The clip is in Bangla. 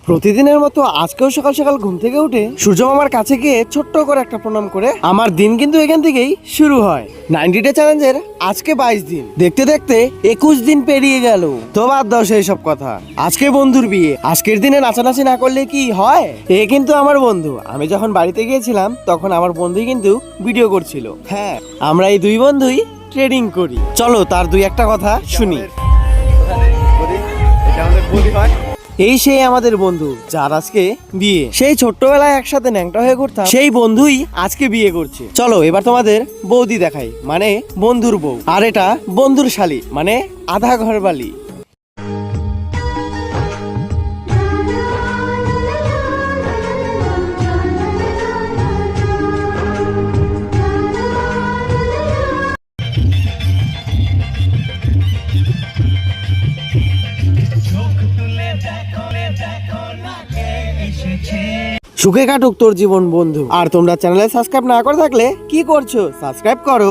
প্রতিদিনের মতো আজকেও সকাল সকাল ঘুম থেকে উঠে সূর্য মামার কাছে গিয়ে ছোট্ট করে একটা প্রণাম করে আমার দিন কিন্তু এখান থেকেই শুরু হয়। 90 ডে চ্যালেঞ্জের আজকে 22 দিন, দেখতে দেখতে 21 দিন পেরিয়ে গেল। তো বাদ দাও সেই সব কথা, আজকে বন্ধুর বিয়ে, আজকের দিনে নাচানাচি না করলে কি হয়? এ কিন্তু আমার বন্ধু। আমি যখন বাড়িতে গিয়েছিলাম তখন আমার বন্ধুই কিন্তু ভিডিও করছিল। হ্যাঁ, আমরা এই দুই বন্ধুই ট্রেডিং করি। চলো তার দুই একটা কথা শুনি। এই সেই আমাদের বন্ধু যার আজকে বিয়ে। সেই ছোট্টবেলায় একসাথে ন্যাংটা হয়ে ঘুরতাম, সেই বন্ধুই আজকে বিয়ে করছে। চলো এবার তোমাদের বৌদি দেখাই, মানে বন্ধুর বউ। আর এটা বন্ধুর শালি, মানে আধা ঘরবালি। সুখে কাটুক তোর জীবন বন্ধু। আর তোমরা চ্যানেলে সাবস্ক্রাইব না করে থাকলে কি করছো? সাবস্ক্রাইব করো।